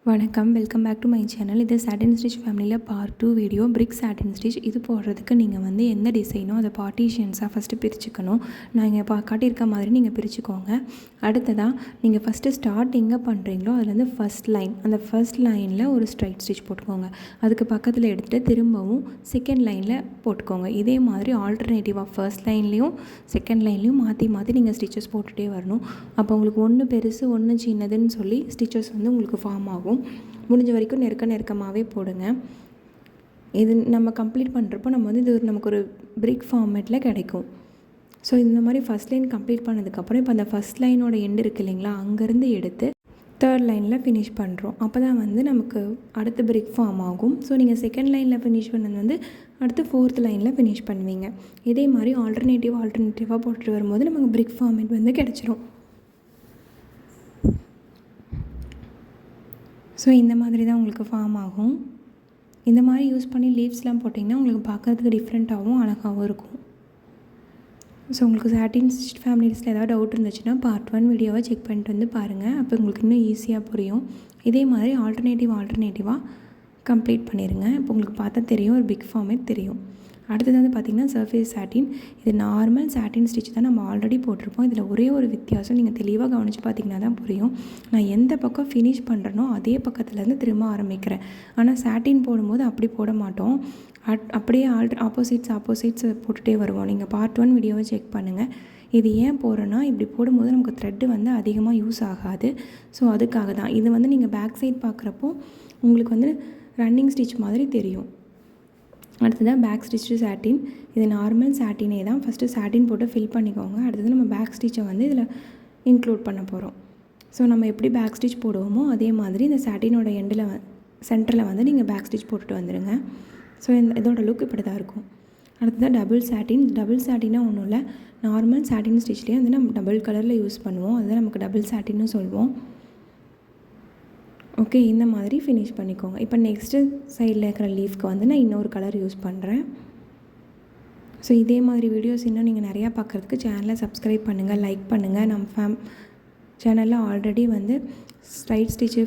வணக்கம், welcome back to my channel. இது satin stitch ஃபேமிலியில் பார்ட் 2 வீடியோ. பிரிக் சாட்டின் ஸ்டிச் இது போடுறதுக்கு நீங்கள் வந்து எந்த டிசைனோ அதை பார்ட்டிஷியன்ஸாக ஃபஸ்ட்டு பிரிச்சுக்கணும். நான் இங்கே காட்டியிருக்க மாதிரி நீங்கள் பிரிச்சுக்கோங்க. அடுத்ததாக நீங்கள் ஃபஸ்ட்டு ஸ்டார்ட் எங்கே பண்ணுறீங்களோ அதுலேருந்து ஃபஸ்ட் லைன், அந்த ஃபஸ்ட் லைனில் ஒரு ஸ்ட்ரைட் ஸ்டிச் போட்டுக்கோங்க. அதுக்கு பக்கத்தில் எடுத்துகிட்டு திரும்பவும் செகண்ட் லைனில் போட்டுக்கோங்க. இதே மாதிரி ஆல்டர்னேட்டிவாக ஃபர்ஸ்ட் லைன்லேயும் செகண்ட் லைன்லேயும் மாற்றி மாற்றி நீங்கள் ஸ்டிச்சஸ் போட்டுகிட்டே வரணும். அப்போ உங்களுக்கு ஒன்று பெருசு ஒன்று சின்னதுன்னு சொல்லி ஸ்டிச்சஸ் வந்து உங்களுக்கு ஃபார்ம் ஆகும். முடிஞ்ச வரைக்கும் நெருக்கமாகவே போடுங்க. இது நம்ம கம்ப்ளீட் பண்ணுறப்போ நம்ம வந்து இது நமக்கு ஒரு பிரிக் ஃபார்மேட்டில் கிடைக்கும். ஸோ இந்த மாதிரி ஃபஸ்ட் லைன் கம்ப்ளீட் பண்ணதுக்கப்புறம் இப்போ அந்த ஃபஸ்ட் லைனோட எண்டு இருக்குது இல்லைங்களா, அங்கேருந்து எடுத்து தேர்ட் லைனில் ஃபினிஷ் பண்ணுறோம். அப்போ தான் வந்து நமக்கு அடுத்த பிரிக் ஃபார்ம் ஆகும். ஸோ நீங்கள் செகண்ட் லைனில் ஃபினிஷ் பண்ணது வந்து அடுத்து ஃபோர்த் லைனில் ஃபினிஷ் பண்ணுவீங்க. இதே மாதிரி ஆல்டர்னேட்டிவாக போட்டுட்டு வரும்போது நமக்கு பிரிக் ஃபார்மேட் வந்து கிடச்சிரும். ஸோ இந்த மாதிரி தான் உங்களுக்கு ஃபார்ம் ஆகும். இந்த மாதிரி யூஸ் பண்ணி லீவ்ஸ்லாம் போட்டிங்கன்னா உங்களுக்கு பார்க்குறதுக்கு டிஃப்ரெண்ட்டாகவும் அழகாகவும் இருக்கும். ஸோ உங்களுக்கு சாட்டின் ஸ்டிச் ஃபேமிலிஸில் ஏதாவது டவுட் இருந்துச்சுன்னா பார்ட் 1 வீடியோவை செக் பண்ணிட்டு வந்து பாருங்கள். அப்போ உங்களுக்கு இன்னும் ஈஸியாக புரியும். இதே மாதிரி ஆல்டர்னேட்டிவாக கம்ப்ளீட் பண்ணிடுங்க. இப்போ உங்களுக்கு பார்த்தா தெரியும், ஒரு பிக் ஃபார்மேட் தெரியும். அடுத்தது வந்து பார்த்திங்கன்னா சர்ஃபேஸ் சாட்டின். இது நார்மல் சாட்டின் ஸ்டிச் தான் நம்ம ஆல்ரெடி போட்டிருப்போம். இதில் ஒரே ஒரு வித்தியாசம் நீங்கள் தெளிவாக கவனித்து பார்த்திங்கன்னா தான் புரியும். நான் எந்த பக்கம் ஃபினிஷ் பண்ணுறனோ அதே பக்கத்துலேருந்து திரும்ப ஆரம்பிக்கிறேன். ஆனால் சாட்டின் போடும்போது அப்படி போட மாட்டோம். அப்படியே ஆப்போசிட்ஸ் போட்டுகிட்டே வருவோம். நீங்கள் பார்ட் 1 வீடியோவை செக் பண்ணுங்கள். இது ஏன் போடுறேன்னா, இப்படி போடும்போது நமக்கு த்ரெட்டு வந்து அதிகமாக யூஸ் ஆகாது. ஸோ அதுக்காக தான். இது வந்து நீங்கள் பேக் சைட் பார்க்குறப்போ உங்களுக்கு வந்து ரன்னிங் ஸ்டிச் மாதிரி தெரியும். அடுத்ததான் பேக் ஸ்டிச்சு சாட்டின். இது நார்மல் சாட்டினே தான். ஃபஸ்ட்டு சாட்டின் போட்டு ஃபில் பண்ணிக்கோங்க. அடுத்தது நம்ம பேக் ஸ்டிச்சை வந்து இதில் இன்க்ளூட் பண்ண போகிறோம். ஸோ நம்ம எப்படி பேக் ஸ்டிச் போடுவோமோ அதே மாதிரி இந்த சாட்டினோட எண்டில் சென்டரில் வந்து நீங்கள் பேக் ஸ்டிச் போட்டுட்டு வந்துடுங்க. ஸோ இதோட லுக் இப்படி தான் இருக்கும். அடுத்ததான் டபுள் சாட்டின்னா ஒன்றும் இல்லை, நார்மல் சாட்டின் ஸ்டிச்லேயே வந்து நம்ம டபுள் கலரில் யூஸ் பண்ணுவோம். அதுதான் நமக்கு டபுள் சாட்டின்னு சொல்லுவோம். ஓகே, இந்த மாதிரி ஃபினிஷ் பண்ணிக்கோங்க. இப்போ நெக்ஸ்ட்டு சைடில் இருக்கிற லீஃப்க்கு வந்து நான் இன்னொரு கலர் யூஸ் பண்ணுறேன். ஸோ இதே மாதிரி வீடியோஸ் இன்னும் நீங்கள் நிறையா பார்க்குறதுக்கு சேனலை சப்ஸ்கிரைப் பண்ணுங்கள், லைக் பண்ணுங்கள். நம்ம சேனலில் ஆல்ரெடி வந்து straight stitch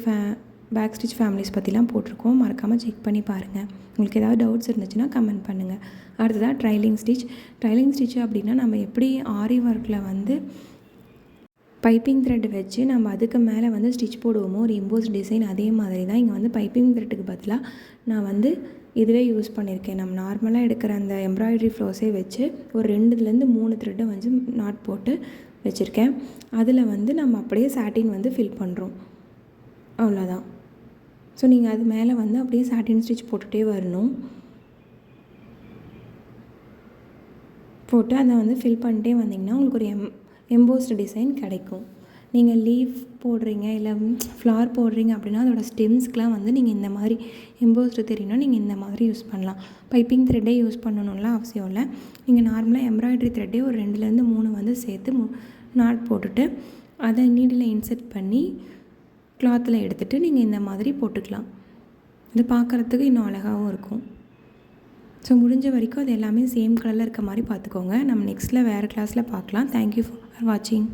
back stitch families பற்றிலாம் போட்டிருக்கோம். மறக்காமல் செக் பண்ணி பாருங்கள். உங்களுக்கு ஏதாவது டவுட்ஸ் இருந்துச்சுன்னா கமெண்ட் பண்ணுங்கள். அடுத்ததாக ட்ரைலிங் ஸ்டிச் அப்படின்னா நம்ம எப்படி ஆரி ஒர்க்கில் வந்து பைப்பிங் த்ரெட் வச்சு நம்ம அதுக்கு மேலே வந்து ஸ்டிச் போடுவோமோ ஒரு எம்போஸ் டிசைன், அதே மாதிரி தான் இங்கே வந்து பைப்பிங் த்ரெட்டுக்கு பதிலாக நான் வந்து இதுவே யூஸ் பண்ணியிருக்கேன். நம்ம நார்மலாக எடுக்கிற அந்த எம்ப்ராய்டரி ஃப்ளோஸே வச்சு ஒரு 2லேருந்து 3 த்ரெட்டை வந்து நாட் போட்டு வச்சுருக்கேன். அதில் வந்து நம்ம அப்படியே சாட்டின் வந்து ஃபில் பண்ணுறோம். அவ்வளோதான். ஸோ நீங்கள் அது மேலே வந்து அப்படியே சாட்டின் ஸ்டிச் போட்டுகிட்டே வரணும். போட்டு அதை வந்து ஃபில் பண்ணிட்டே வந்திங்கன்னா உங்களுக்கு ஒரு எம்போஸ்டு டிசைன் கிடைக்கும். நீங்கள் லீஃப் போடுறீங்க இல்லை ஃப்ளார் போடுறீங்க அப்படின்னா அதோடய ஸ்டெம்ஸ்க்கெலாம் வந்து நீங்கள் இந்த மாதிரி எம்போஸ்டு தெரியணும்னா நீங்கள் இந்த மாதிரி யூஸ் பண்ணலாம். பைப்பிங் த்ரெட்டே யூஸ் பண்ணணும்லாம் அவசியம் இல்லை. நீங்கள் நார்மலாக எம்ப்ராய்டரி த்ரெட்டே ஒரு 2லேருந்து 3 வந்து சேர்த்து நாட் போட்டுட்டு அதை நீடில் இன்செர்ட் பண்ணி கிளாத்தில் எடுத்துகிட்டு நீங்கள் இந்த மாதிரி போட்டுக்கலாம். இது பார்க்குறதுக்கு இன்னும் அழகாகவும் இருக்கும். ஸோ முடிஞ்ச வரைக்கும் அது எல்லாமே சேம் கலரில் இருக்க மாதிரி பார்த்துக்கோங்க. நம்ம நெக்ஸ்ட்டில் வேறு கிளாஸில் பார்க்கலாம். தேங்க்யூ ஃபார் வாட்சிங்.